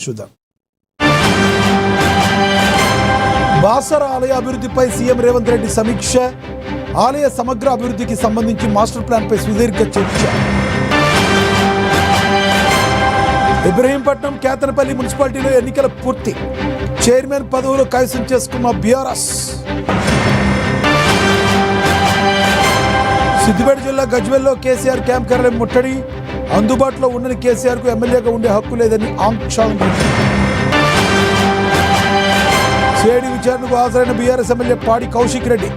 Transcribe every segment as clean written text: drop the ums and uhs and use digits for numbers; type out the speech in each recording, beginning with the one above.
చూద్దాం. బాసర ఆలయ అభివృద్ధిపై సీఎం రేవంత్ రెడ్డి సమీక్ష. ఆలయ సమగ్ర అభివృద్ధికి సంబంధించి మాస్టర్ ప్లాన్పై సుదీర్ఘ చర్చ. ఇబ్రహీంపట్నం కేతనపల్లి మున్సిపాలిటీలో ఎన్నికల పూర్తి. చైర్మన్ పదవులు కైవసం చేసుకున్న బీఆర్ఎస్. సిద్దిపేట జిల్లా గజ్వేల్లో కేసీఆర్ క్యాంప్ కార్యాలయం ముట్టడి. అందుబాటులో ఉండని కేసీఆర్కు ఎమ్మెల్యేగా ఉండే హక్కు లేదని ఆంక్షలు. సిఐడి విచారణకు హాజరైన బీఆర్ఎస్ ఎమ్మెల్యే పాడి కౌశిక్ రెడ్డి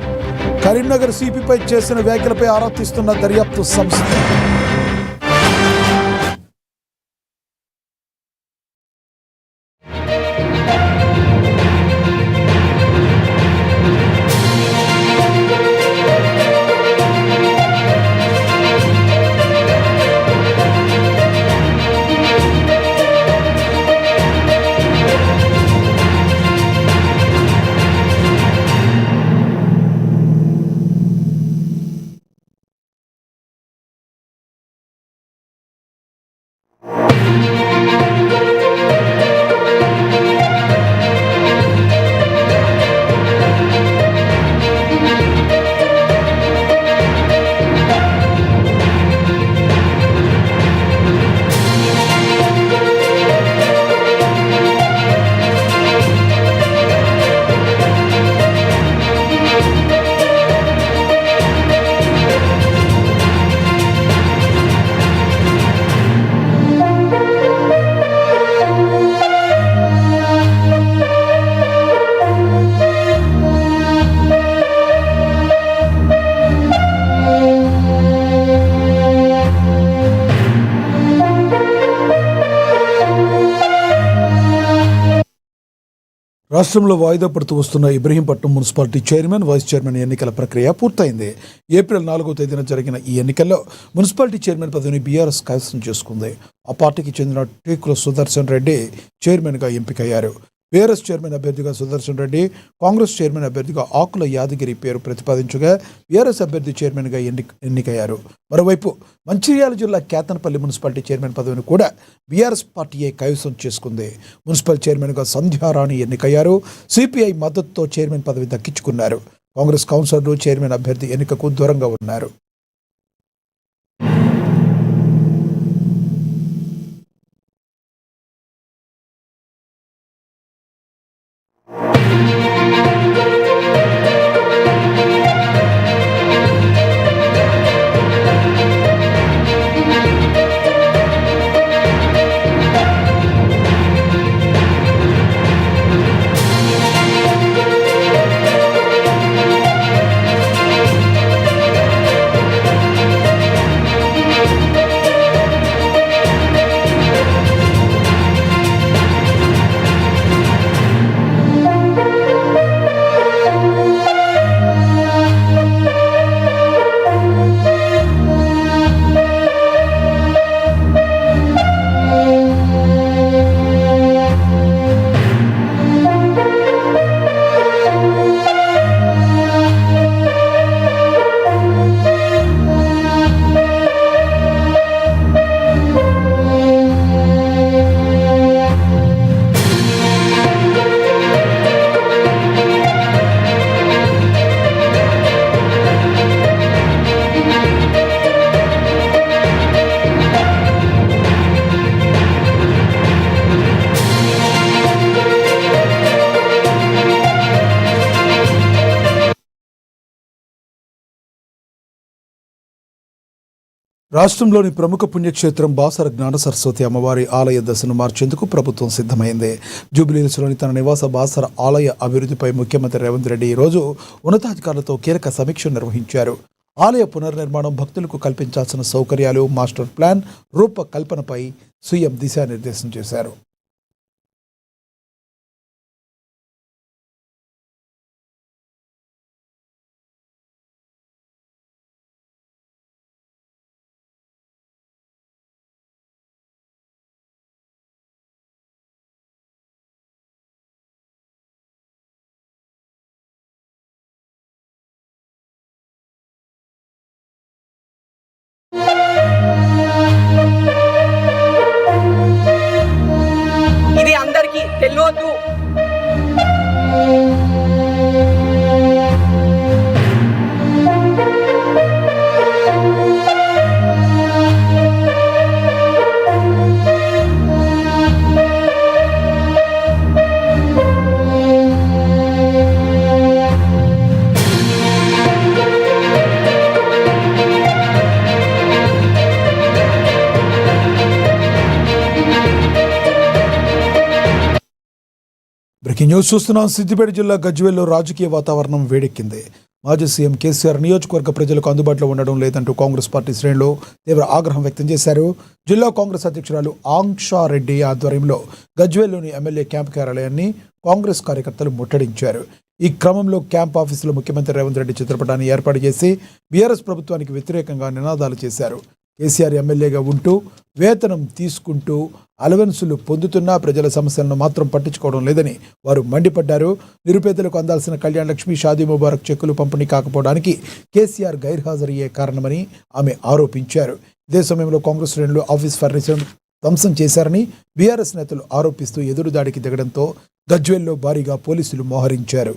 కరీంనగర్ సిపిపై చేసిన వ్యాఖ్యలపై ఆరా తీస్తున్న దర్యాప్తు సంస్థ. రాష్ట్రంలో వాయిదా పడుతూ వస్తున్న Ibrahimpatnam municipality chairman, vice chairman ఎన్నికల ప్రక్రియ పూర్తయింది. ఏప్రిల్ 4వ తేదీన జరిగిన ఈ ఎన్నికల్లో మున్సిపాలిటీ చైర్మన్ పదవిని బీఆర్ఎస్ కైవసం చేసుకుంది. ఆ పార్టీకి చెందిన టేకుల సుదర్శన్ రెడ్డి చైర్మన్గా ఎంపికయ్యారు. బీఆర్ఎస్ చైర్మన్ అభ్యర్థిగా సుదర్శన్ రెడ్డి, కాంగ్రెస్ చైర్మన్ అభ్యర్థిగా ఆకుల యాదగిరి పేరు ప్రతిపాదించగా బీఆర్ఎస్ అభ్యర్థి చైర్మన్గా ఎన్నికయ్యారు. మరోవైపు మంచిర్యాల జిల్లా కేతనపల్లి మున్సిపాలిటీ చైర్మన్ పదవిని కూడా బీఆర్ఎస్ పార్టీయే కైవసం చేసుకుంది. మున్సిపల్ చైర్మన్గా సంధ్యారాణి ఎన్నికయ్యారు. సిపిఐ మద్దతుతో చైర్మన్ పదవి దక్కించుకున్నారు. కాంగ్రెస్ కౌన్సిలర్లు చైర్మన్ అభ్యర్థి ఎన్నికకు దూరంగా ఉన్నారు. రాష్ట్రంలోని ప్రముఖ పుణ్యక్షేత్రం బాసర జ్ఞాన సరస్వతి అమ్మవారి ఆలయ దశను మార్చేందుకు ప్రభుత్వం సిద్ధమైంది. జూబ్లీహిల్స్లోని తన నివాస బాసర ఆలయ అభివృద్ధిపై ముఖ్యమంత్రి రేవంత్ రెడ్డి ఈరోజు ఉన్నతాధికారులతో కీలక సమీక్ష నిర్వహించారు. ఆలయ పునర్నిర్మాణం, భక్తులకు కల్పించాల్సిన సౌకర్యాలు, మాస్టర్ ప్లాన్ రూపకల్పనపై సీఎం దిశానిర్దేశం చేశారు. ఇది తెలియదు. బ్రేకింగ్ న్యూస్ చూస్తున్నాం. సిద్దిపేట జిల్లా గజ్వేల్లో రాజకీయ వాతావరణం వేడెక్కింది. మాజీ సీఎం కేసీఆర్ నియోజకవర్గ ప్రజలకు అందుబాటులో ఉండడం లేదంటూ కాంగ్రెస్ పార్టీ శ్రేణులు తీవ్ర ఆగ్రహం వ్యక్తం చేశారు. జిల్లా కాంగ్రెస్ అధ్యక్షురాలు ఆంక్షారెడ్డి ఆధ్వర్యంలో గజ్వేల్లోని ఎమ్మెల్యే క్యాంప్ కార్యాలయాన్ని కాంగ్రెస్ కార్యకర్తలు ముట్టడించారు. ఈ క్రమంలో క్యాంప్ ఆఫీసులో ముఖ్యమంత్రి రేవంత్ రెడ్డి చిత్రపటాన్ని ఏర్పాటు చేసి బీఆర్ఎస్ ప్రభుత్వానికి వ్యతిరేకంగా నినాదాలు చేశారు. కేసీఆర్ ఎమ్మెల్యేగా ఉంటూ వేతనం తీసుకుంటూ అలవెన్సులు పొందుతున్నా ప్రజల సమస్యలను మాత్రం పట్టించుకోవడం లేదని వారు మండిపడ్డారు. నిరుపేదలకు అందాల్సిన కళ్యాణ్ లక్ష్మి, షాదీ ముబారక్ చెక్కులు పంపిణీ కాకపోవడానికి కేసీఆర్ గైర్హాజరయ్యే కారణమని ఆమె ఆరోపించారు. ఇదే సమయంలో కాంగ్రెస్ శ్రేణులు ఆఫీస్ ఫర్నిచర్ ధ్వంసం చేశారని బీఆర్ఎస్ నేతలు ఆరోపిస్తూ ఎదురుదాడికి దిగడంతో గజ్వేల్లో భారీగా పోలీసులు మోహరించారు.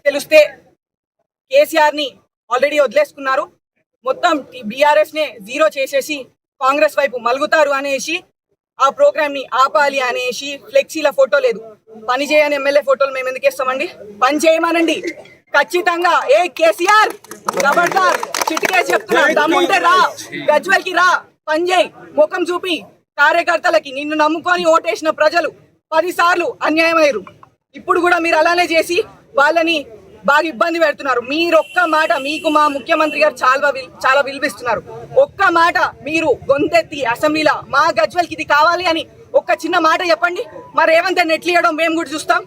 తెలిస్తే కేసీఆర్ ని ఆల్రెడీ వదిలేసుకున్నారు. మొత్తం బీఆర్ఎస్ నే జీరో చేసేసి కాంగ్రెస్ వైపు మలుగుతారు అనేసి ఆ ప్రోగ్రామ్ ని ఆపాలి అనేసి ఫ్లెక్సీల ఫోటో లేదు, పని చేయని ఎమ్మెల్యే ఫోటోలు మేము ఎందుకు ఇస్తామండి? పని చేయమనండి ఖచ్చితంగా. ఏ కేసీఆర్ ఖబర్దార్, చిటికేసి చెప్తున్నా, దమ్ముంటే రా గజ్వేల్ కి రా, పని చేయి, ముఖం చూపి. కార్యకర్తలకి నిన్ను నమ్ముకొని ఓటేసిన ప్రజలు 10 సార్లు అన్యాయమయ్యారు. ఇప్పుడు కూడా మీరు అలానే చేసి వాళ్ళని బాగా ఇబ్బంది పెడుతున్నారు. మీరు ఒక్క మాట, మీకు మా ముఖ్యమంత్రి గారు చాలా విలువిస్తున్నారు. ఒక్క మాట మీరు గొంతెత్తి అసెంబ్లీలో మా గజ్వేల్కి ఇది కావాలి అని ఒక్క చిన్న మాట చెప్పండి. మరి రేవంత్ రెడ్డి ఎట్లియడం మేము కూడా చూస్తాం.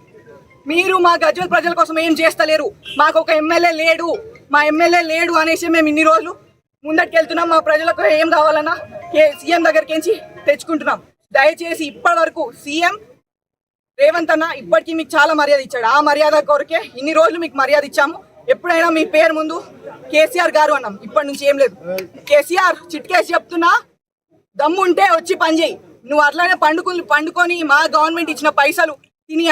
మీరు మా గజ్వేల్ ప్రజల కోసం ఏం చేస్తలేరు. మాకు ఒక ఎమ్మెల్యే లేడు, మా ఎమ్మెల్యే లేడు అనేసి మేము ఇన్ని రోజులు ముందటికెళ్తున్నాం. మా ప్రజలకు ఏం కావాలన్నా సీఎం దగ్గరికి తెచ్చుకుంటున్నాం. దయచేసి ఇప్పటి వరకు సీఎం రేవంత్ అన్న ఇప్పటికీ మీకు చాలా మర్యాద ఇచ్చాడు. ఆ మర్యాద కొరకే ఇన్ని రోజులు మీకు మర్యాద ఇచ్చాము. ఎప్పుడైనా మీ పేరు ముందు కేసీఆర్ గారు అన్నాం. ఇప్పటి నుంచి ఏం లేదు. కేసీఆర్ చిట్కేసి చెప్తున్నా, దమ్ముంటే వచ్చి పని చేయి. నువ్వు అట్లనే పండుకొని మా గవర్నమెంట్ ఇచ్చిన పైసలు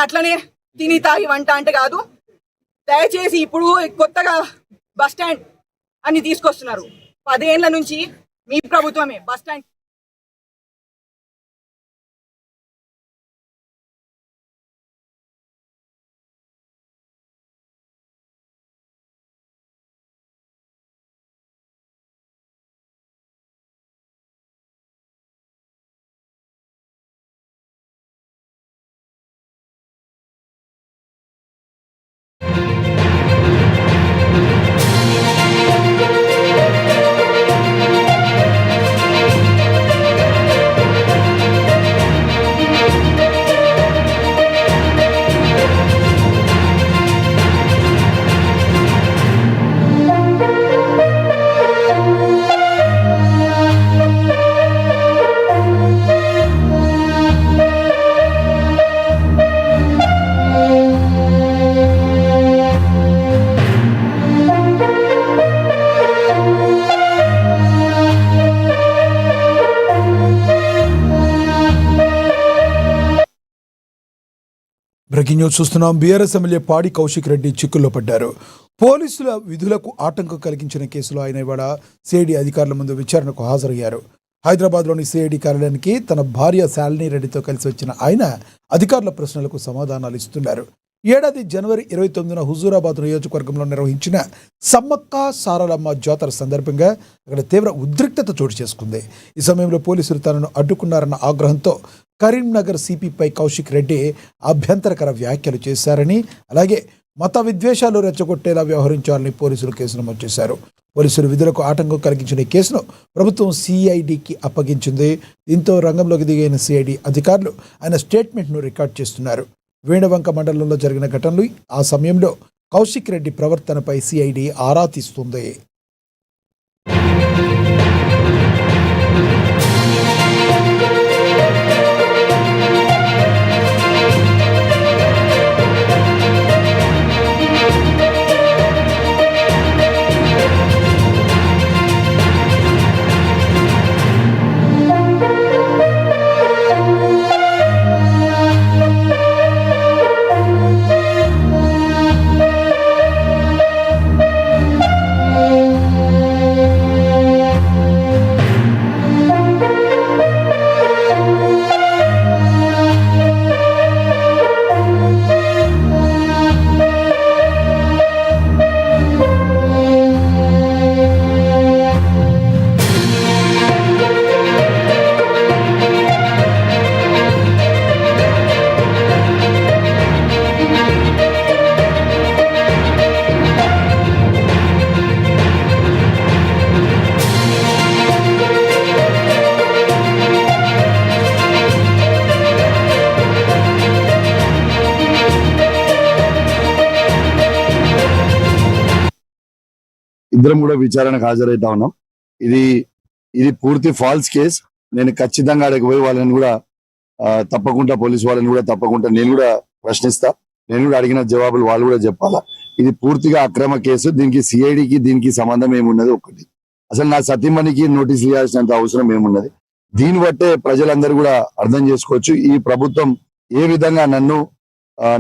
అట్లనే తిని తాగి వంట అంటే కాదు. దయచేసి ఇప్పుడు కొత్తగా బస్ స్టాండ్ అని తీసుకొస్తున్నారు. 10 ఏళ్ల నుంచి మీ ప్రభుత్వమే బస్ స్టాండ్ బ్రేకింగ్ న్యూస్ చూస్తున్నాం. బీఆర్ఎస్ ఎమ్మెల్యే పాడి కౌశిక్ రెడ్డి చిక్కుల్లో పడ్డారు. పోలీసుల విధులకు ఆటంకం కలిగించిన కేసులో ఆయన ఇవాళ సిఐడి అధికారుల ముందు విచారణకు హాజరయ్యారు. హైదరాబాద్లోని సిఐడి కార్యాలయానికి తన భార్య శాలిని రెడ్డితో కలిసి వచ్చిన ఆయన అధికారుల ప్రశ్నలకు సమాధానాలు ఇస్తున్నారు. ఏడాది జనవరి 29న హుజూరాబాద్ నియోజకవర్గంలో నిర్వహించిన సమ్మక్క సారలమ్మ జాతర సందర్భంగా అక్కడ తీవ్ర ఉద్రిక్తత చోటు చేసుకుంది. ఈ సమయంలో పోలీసులు తనను అడ్డుకున్నారన్న ఆగ్రహంతో కరీంనగర్ సిపిపై కౌశిక్ రెడ్డి అభ్యంతరకర వ్యాఖ్యలు చేశారని, అలాగే మత విద్వేషాలు రెచ్చగొట్టేలా వ్యవహరించాలని పోలీసులు కేసు నమోదు చేశారు. పోలీసులు విధులకు ఆటంకం కలిగించిన ఈ కేసును ప్రభుత్వం సిఐడికి అప్పగించింది. దీంతో రంగంలోకి దిగిన సిఐడి అధికారులు ఆయన స్టేట్మెంట్ను రికార్డ్ చేస్తున్నారు. వేణవంక మండలంలో జరిగిన ఘటనలు, ఆ సమయంలో కౌశిక్ రెడ్డి ప్రవర్తనపై సిఐడి ఆరా తీస్తుంది. ఇద్దరం కూడా విచారణకు హాజరైతా ఉన్నాం. ఇది పూర్తి ఫాల్స్ కేస్. నేను ఖచ్చితంగా అక్కడికి పోయి వాళ్ళని కూడా తప్పకుండా పోలీసు వాళ్ళని కూడా తప్పకుండా నేను కూడా ప్రశ్నిస్తా. నేను కూడా అడిగిన జవాబులు వాళ్ళు కూడా చెప్పాలా. ఇది పూర్తిగా అక్రమ కేసు. దీనికి సిఐడికి దీనికి సంబంధం ఏమున్నది? ఒకటి, అసలు నా సతీమణికి నోటీస్ ఇవ్వాల్సినంత అవసరం ఏమున్నది? దీన్ని బట్టే ప్రజలందరూ కూడా అర్థం చేసుకోవచ్చు ఈ ప్రభుత్వం ఏ విధంగా నన్ను,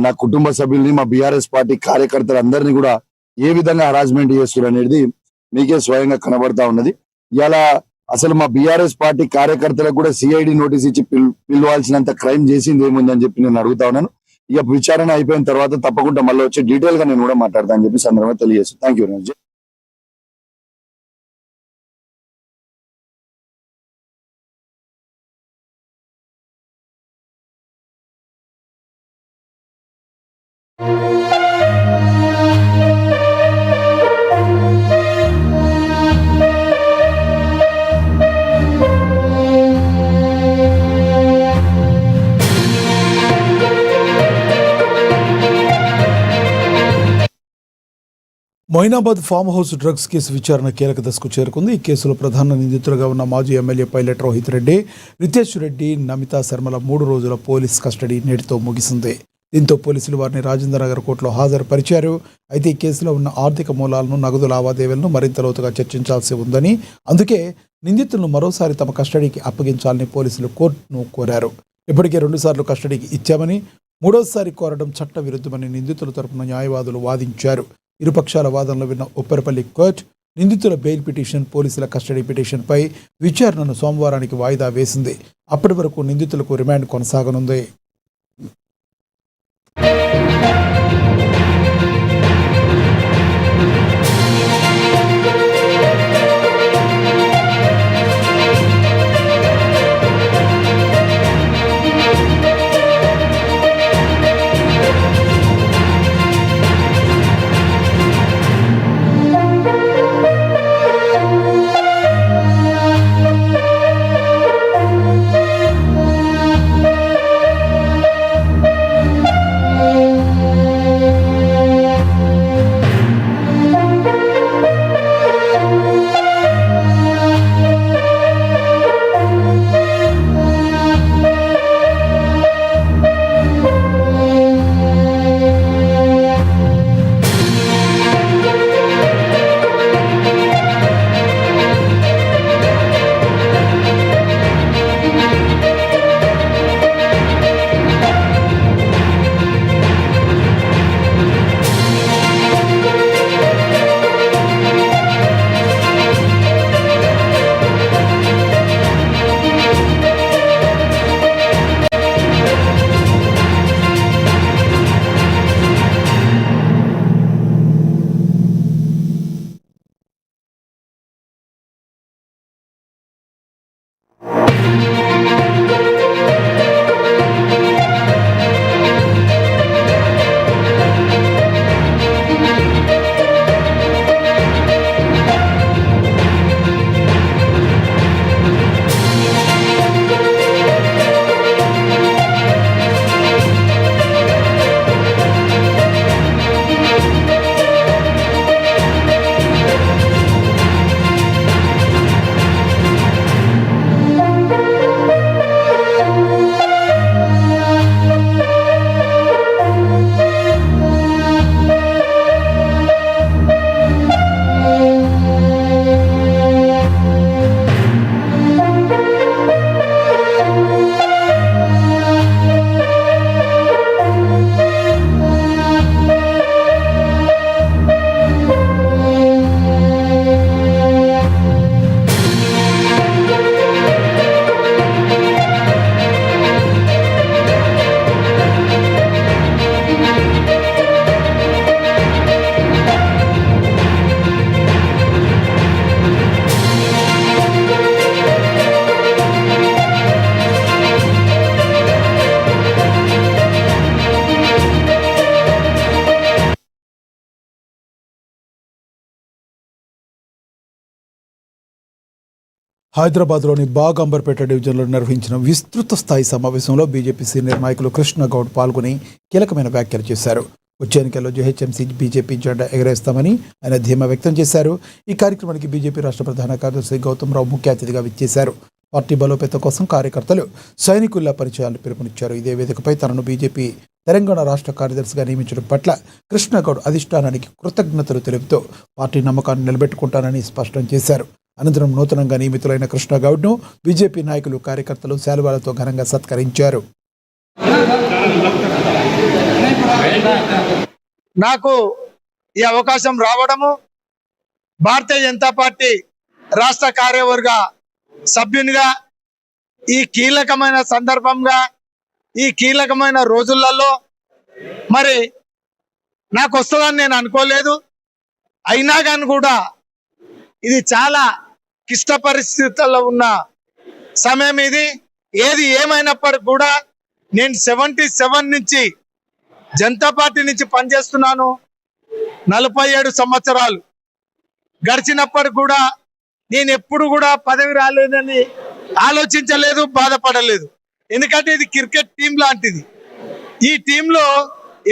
నా కుటుంబ సభ్యుల్ని, మా బీఆర్ఎస్ పార్టీ కార్యకర్తలందరినీ కూడా ఏ విధంగా హరాస్మెంట్ చేస్తున్నారు అనేది మీకే స్వయంగా కనబడతా ఉన్నది. ఇలా అసలు మా బీఆర్ఎస్ పార్టీ కార్యకర్తలకు కూడా సిఐడి నోటీస్ ఇచ్చి పిలవాల్సినంత క్రైమ్ చేసింది ఏముందని చెప్పి నేను అడుగుతా ఉన్నాను. ఇక విచారణ అయిపోయిన తర్వాత తప్పకుండా మళ్ళీ వచ్చి డీటెయిల్ గా నేను కూడా మాట్లాడతా అని చెప్పి సందర్భంగా తెలియజేస్తాను. Thank you very much. Moinabad farm house drugs case విచారణ కీలక దశకు చేరుకుంది. ఈ కేసులో ప్రధాన నిందితులుగా ఉన్న మాజీ ఎమ్మెల్యే పైలట్ రోహిత్ రెడ్డి, రితేష్ రెడ్డి, నమితా శర్మల 3 రోజుల పోలీస్ కస్టడీ నేటితో ముగిసింది. దీంతో పోలీసులు వారిని రాజేంద్ర నగర్ కోర్టులో హాజరుపరిచారు. అయితే ఈ కేసులో ఉన్న ఆర్థిక మూలాలను, నగదు లావాదేవీలను మరింత లోతుగా చర్చించాల్సి ఉందని, అందుకే నిందితులను మరోసారి తమ కస్టడీకి అప్పగించాలని పోలీసులు కోర్టును కోరారు. ఇప్పటికే 2 సార్లు కస్టడీకి ఇచ్చామని, 3వసారి కోరడం చట్ట విరుద్ధమని నిందితుల తరపున న్యాయవాదులు వాదించారు. ఇరుపక్షాల వాదనలు విన్న ఉప్పరపల్లి కోర్టు నిందితుల బెయిల్ పిటిషన్, పోలీసుల కస్టడీ పిటిషన్పై విచారణను సోమవారానికి వాయిదా వేసింది. అప్పటి వరకు నిందితులకు రిమాండ్ కొనసాగనుంది. హైదరాబాద్లోని బాగ్ అంబర్పేట డివిజన్లో నిర్వహించిన విస్తృత స్థాయి సమావేశంలో బీజేపీ సీనియర్ నాయకులు కృష్ణగౌడ్ పాల్గొని కీలకమైన వ్యాఖ్యలు చేశారు. వచ్చే ఎన్నికల్లో జెహెచ్ఎంసీ బీజేపీ జెండా ఎగరేస్తామని ఆయన ధీమా వ్యక్తం చేశారు. ఈ కార్యక్రమానికి బీజేపీ రాష్ట్ర ప్రధాన కార్యదర్శి గౌతమ్ రావు ముఖ్య అతిథిగా విచ్చేశారు. పార్టీ బలోపేతం కోసం కార్యకర్తలు సైనికుల్లా పరిచయాలను పిలుపునిచ్చారు. ఇదే వేదికపై తనను బీజేపీ తెలంగాణ రాష్ట్ర కార్యదర్శిగా నియమించడం పట్ల కృష్ణగౌడ్ అధిష్టానానికి కృతజ్ఞతలు తెలుపుతూ పార్టీ నమ్మకాన్ని నిలబెట్టుకుంటానని స్పష్టం చేశారు. అనంతరం నూతనంగా నియమితులైన కృష్ణగౌడ్ను బీజేపీ నాయకులు కార్యకర్తలు శాలువాలతో ఘనంగా సత్కరించారు. నాకు ఈ అవకాశం రావడము, భారతీయ జనతా పార్టీ రాష్ట్ర కార్యవర్గ సభ్యునిగా ఈ కీలకమైన సందర్భంగా, ఈ కీలకమైన రోజులలో మరి నాకు వస్తుందని నేను అనుకోలేదు. అయినా కానీ కూడా ఇది చాలా క్లిష్ట పరిస్థితుల్లో ఉన్న సమయం. ఇది ఏది ఏమైనప్పటికీ కూడా నేను 77 నుంచి జనతా పార్టీ నుంచి పనిచేస్తున్నాను. 47 సంవత్సరాలు గడిచినప్పటికి కూడా నేను ఎప్పుడు కూడా పదవి రాలేదని ఆలోచించలేదు, బాధపడలేదు. ఎందుకంటే ఇది క్రికెట్ టీం లాంటిది. ఈ టీంలో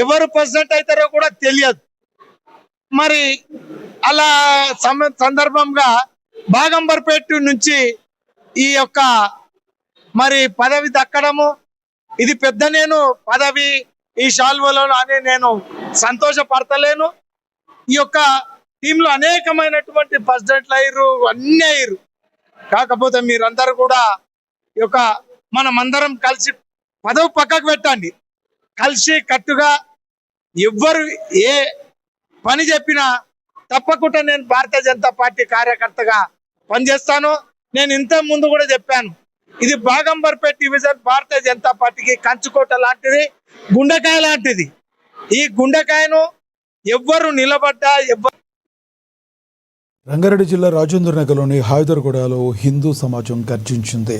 ఎవరు ప్రెసిడెంట్ అవుతారో కూడా తెలియదు. మరి అలా సందర్భంగా బాగంబర్పేట నుంచి ఈ యొక్క మరి పదవి దక్కడము, ఇది పెద్ద నేను పదవి ఈ షాల్వలో అని నేను సంతోషపడతలేను. ఈ యొక్క టీంలో అనేకమైనటువంటి ప్రెసిడెంట్లు అయ్యారు, అన్నీ అయ్యారు. కాకపోతే మీరందరూ కూడా ఈ యొక్క మనమందరం కలిసి పదవి పక్కకు పెట్టండి, కలిసి కట్టుగా ఎవ్వరు ఏ పని చెప్పినా తప్పకుండా నేను భారతీయ జనతా పార్టీ కార్యకర్తగా పనిచేస్తాను. నేను ఇంత ముందు కూడా చెప్పాను, ఇది బాగంబర్పేట డివిజన్ భారతీయ జనతా పార్టీకి కంచుకోట లాంటిది, గుండెకాయ లాంటిది. ఈ గుండెకాయను ఎవ్వరు నిలబడ్డా రంగారెడ్డి జిల్లా రాజేంద్ర నగర్లోని హైదర్గూడలో హిందూ సమాజం గర్జించింది.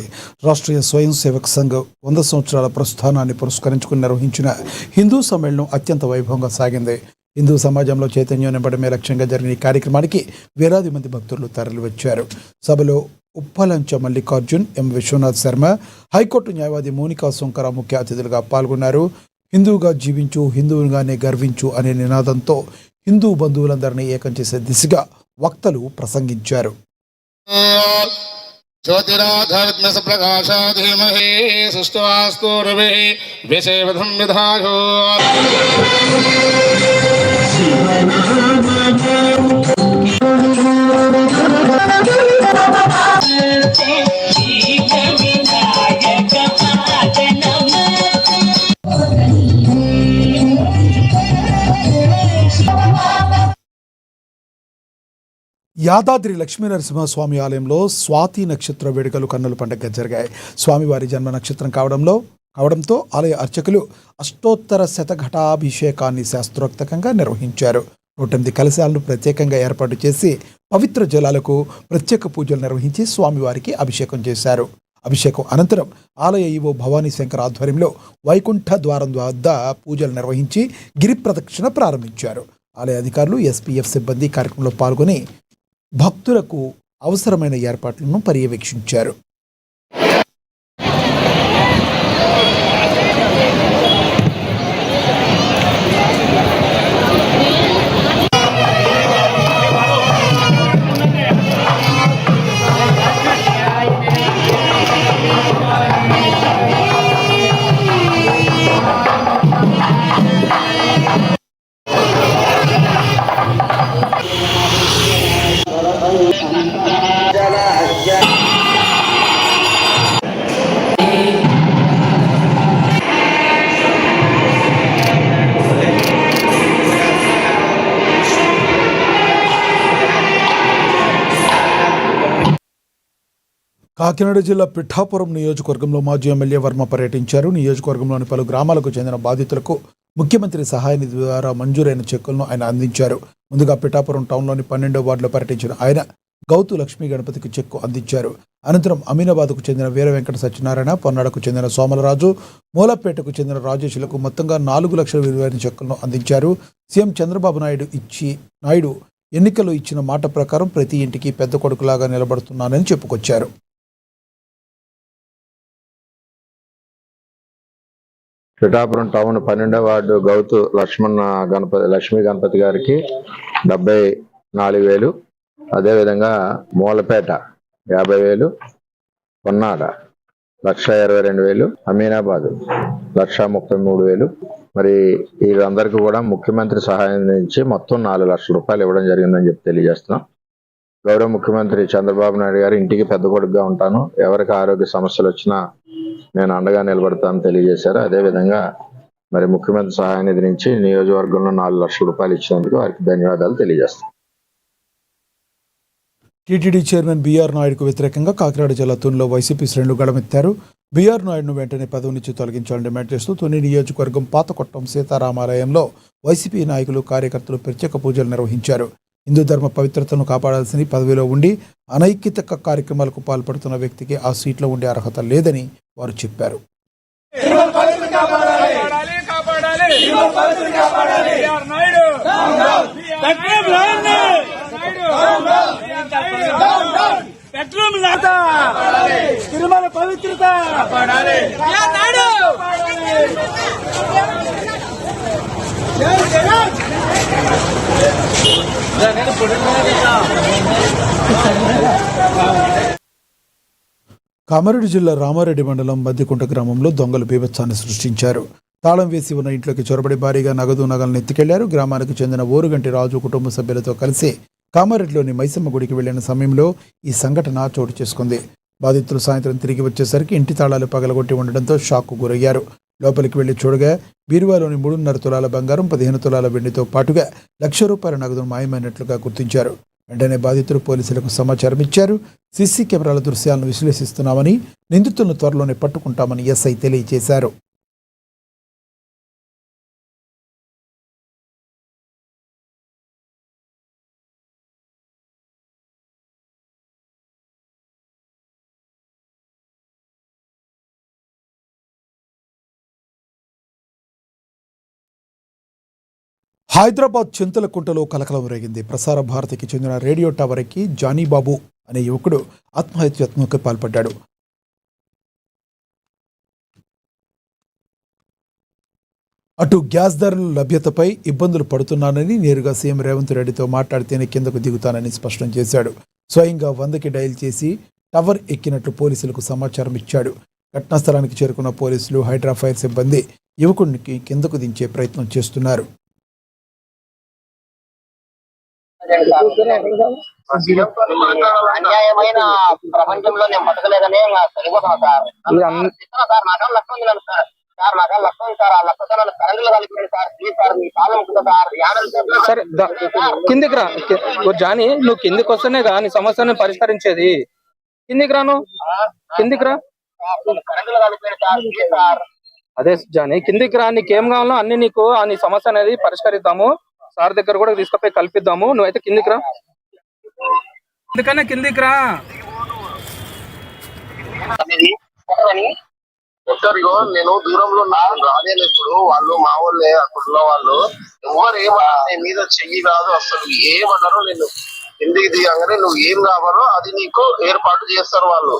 రాష్ట్రీయ స్వయం సేవక్ సంఘ్ 100 సంవత్సరాల ప్రస్థానాన్ని పురస్కరించుకుని నిర్వహించిన హిందూ సమ్మేళనం అత్యంత వైభవంగా సాగింది. హిందూ సమాజంలో చైతన్యం నింపడమే లక్ష్యంగా జరిగిన ఈ కార్యక్రమానికి వేలాది మంది భక్తులు తరలివచ్చారు. సభలో ఉప్పలంచ మల్లికార్జున్, ఎం విశ్వనాథ్ శర్మ, హైకోర్టు న్యాయవాది మోనికా సుంకర ముఖ్య అతిథులుగా పాల్గొన్నారు. హిందువుగా జీవించు, హిందువుగానే గర్వించు అనే నినాదంతో హిందూ బంధువులందరినీ ఏకం చేసే దిశగా వక్తలు ప్రసంగించారు. జ్యోతిరాధర్మసప్రకాశాధీమహే సుష్ఠువాస్తు రవిః విషేవధం విధాయో. యాదాద్రి లక్ష్మీనరసింహస్వామి ఆలయంలో స్వాతి నక్షత్ర వేడుకలు కన్నుల పండుగ జరిగాయి. స్వామివారి జన్మ నక్షత్రం కావడంతో ఆలయ అర్చకులు అష్టోత్తర శతఘటాభిషేకాన్ని శాస్త్రోక్తంగా నిర్వహించారు. 108 కలశాలను ప్రత్యేకంగా ఏర్పాటు చేసి పవిత్ర జలాలకు ప్రత్యేక పూజలు నిర్వహించి స్వామివారికి అభిషేకం చేశారు. అభిషేకం అనంతరం ఆలయ ఈవో భవానీ శంకర్ ఆధ్వర్యంలో వైకుంఠ ద్వారం వద్ద పూజలు నిర్వహించి గిరి ప్రదక్షిణ ప్రారంభించారు. ఆలయ అధికారులు, ఎస్పీఎఫ్ సిబ్బంది కార్యక్రమంలో పాల్గొని భక్తులకు అవసరమైన ఏర్పాట్లను పర్యవేక్షించారు. కాకినాడ జిల్లా పిఠాపురం నియోజకవర్గంలో మాజీ ఎమ్మెల్యే వర్మ పర్యటించారు. నియోజకవర్గంలోని పలు గ్రామాలకు చెందిన బాధితులకు ముఖ్యమంత్రి సహాయ నిధి ద్వారా మంజూరైన చెక్కులను ఆయన అందించారు. ముందుగా పిఠాపురం టౌన్లోని 12వ వార్డులో పర్యటించిన ఆయన గౌతు లక్ష్మీ గణపతికి చెక్కు అందించారు. అనంతరం అమీనాబాద్కు చెందిన వీర వెంకట సత్యనారాయణ, పొన్నాడకు చెందిన సోమలరాజు, మూలపేటకు చెందిన రాజేష్లకు మొత్తంగా 4 లక్షల విలువైన చెక్కులను అందించారు. సీఎం చంద్రబాబు నాయుడు ఎన్నికల్లో ఇచ్చిన మాట ప్రకారం ప్రతి ఇంటికి పెద్ద కొడుకులాగా నిలబడుతున్నానని చెప్పుకొచ్చారు. పిఠాపురం టౌన్ 12వ వార్డు గౌతు లక్ష్మీ గణపతి గారికి 74,000, అదేవిధంగా మూలపేట 50,000, పొన్నాడ 122,000, అమీనాబాద్ 133,000. మరి వీళ్ళందరికీ కూడా ముఖ్యమంత్రి సహాయం నుంచి మొత్తం 4 లక్షల రూపాయలు ఇవ్వడం జరిగిందని చెప్పి తెలియజేస్తున్నాం. గౌరవ ముఖ్యమంత్రి చంద్రబాబు నాయుడు గారు ఇంటికి పెద్ద కొడుకుగా ఉంటాను, ఎవరికి ఆరోగ్య సమస్యలు వచ్చినా నేను అండగా నిలబడతానని తెలియజేశారు. అదేవిధంగా మరి ముఖ్యమంత్రి సహాయ నిధి నుంచి నియోజకవర్గంలో 4 లక్షల రూపాయలు ఇచ్చినందుకు వారికి ధన్యవాదాలు తెలియజేస్తాను. టీటీడీ చైర్మన్ బీఆర్ నాయుడుకు వ్యతిరేకంగా కాకినాడ జిల్లా తునిలో వైసీపీ శ్రేణులు గళమెత్తారు. బీఆర్ నాయుడును వెంటనే పదవి నుంచి తొలగించాలని డిమాండ్ చేస్తూ తుని నియోజకవర్గం పాతకొట్టం సీతారామాలయంలో వైసీపీ నాయకులు కార్యకర్తలు ప్రత్యేక పూజలు నిర్వహించారు. హిందూ ధర్మ పవిత్రతను కాపాడాల్సిన పదవిలో ఉండి అనైక్యత కార్యక్రమాలకు పాల్పడుతున్న వ్యక్తికి ఆ సీట్లో ఉండే అర్హత లేదని వారు చెప్పారు. తిరుమల పవిత్రత కామారెడ్డి జిల్లా రామారెడ్డి మండలం మద్దికుంట గ్రామంలో దొంగలు బీభత్సాన్ని సృష్టించారు. తాళం వేసి ఉన్న ఇంట్లోకి చొరబడి భారీగా నగలను ఎత్తుకెళ్లారు. గ్రామానికి చెందిన ఓరుగంటి రాజు కుటుంబ సభ్యులతో కలిసి కామారెడ్డిలోని మైసమ్మ గుడికి వెళ్లిన సమయంలో ఈ సంఘటన చోటు చేసుకుంది. బాధితులు సాయంత్రం తిరిగి వచ్చేసరికి ఇంటి తాళాలు పగలగొట్టి ఉండడంతో షాక్కు గురయ్యారు. లోపలికి వెళ్లి చూడగా బీరువాలోని 3.5 తులాల బంగారం, 15 తులాల వెండితో పాటుగా 1,00,000 రూపాయల నగదును మాయమైనట్లుగా గుర్తించారు. వెంటనే బాధితులు పోలీసులకు సమాచారం ఇచ్చారు. సీసీ కెమెరాల దృశ్యాలను విశ్లేషిస్తున్నామని, నిందితులను త్వరలోనే పట్టుకుంటామని ఎస్ఐ తెలియజేశారు. హైదరాబాద్ చింతలకుంటలో కలకలం రేగింది. ప్రసార భారతికి చెందిన రేడియో టవర్ ఎక్కి జానీబాబు అనే యువకుడు ఆత్మహత్యత్నంకు పాల్పడ్డాడు. అటు గ్యాస్ ధరల లభ్యతపై ఇబ్బందులు పడుతున్నానని, నేరుగా సీఎం రేవంత్ రెడ్డితో మాట్లాడితేనే కిందకు దిగుతానని స్పష్టం చేశాడు. స్వయంగా 100కి డయల్ చేసి టవర్ ఎక్కినట్లు పోలీసులకు సమాచారం ఇచ్చాడు. ఘటనా స్థలానికి చేరుకున్న పోలీసులు, హైడ్రా ఫైర్ సిబ్బంది యువకుడికి కిందకు దించే ప్రయత్నం చేస్తున్నారు. అన్యాయమైన ప్రపంచంలో నేను బతకలేదని సరిపోతున్నా సార్. సార్ నాకు లక్ష ఉంది సార్. సార్ నాకు లక్ష ఉంది సార్. ఆ లక్షతో నన్ను కరెంట్లో కలిపి సార్. ప్లీజ్ సార్, మీ కాలం ఉంటుంది సార్. సరే కిందికి రా జానీ, నువ్వు కిందికి వస్తేనే గా నీ సమస్యను పరిష్కరించేది. కిందికి రాను, కిందికి రా. కరెంట్లో కలిపి సార్. Please sir. అదే జానీ, కిందికి రా. నీకేం కావాలో అన్ని నీకు నీ సమస్య అనేది పరిష్కరిద్దాము. సార్ దగ్గర కూడా తీసుకుపోయి కల్పిద్దాము. నువ్వైతే కిందికి రా, ఎందుకన్నా కిందికి రా. నేను దూరంలో రాలేనప్పుడు వాళ్ళు మా వాళ్ళే అక్కడ వాళ్ళు ఎవరు ఏమన్నారు నీ మీద చెయ్యి కాదు, అసలు ఏమన్నారు నేను కిందికి దిగంగానే నువ్వు ఏం కావాలో అది నీకు ఏర్పాటు చేస్తారు వాళ్ళు.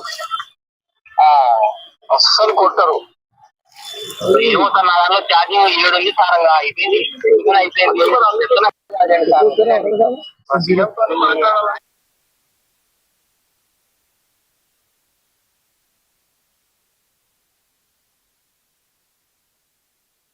అస్సలు కొట్టరు. ఏమో సార్, నా దాంట్లో ఛార్జింగ్ 7 ఉంది సార్. అయిపోయింది.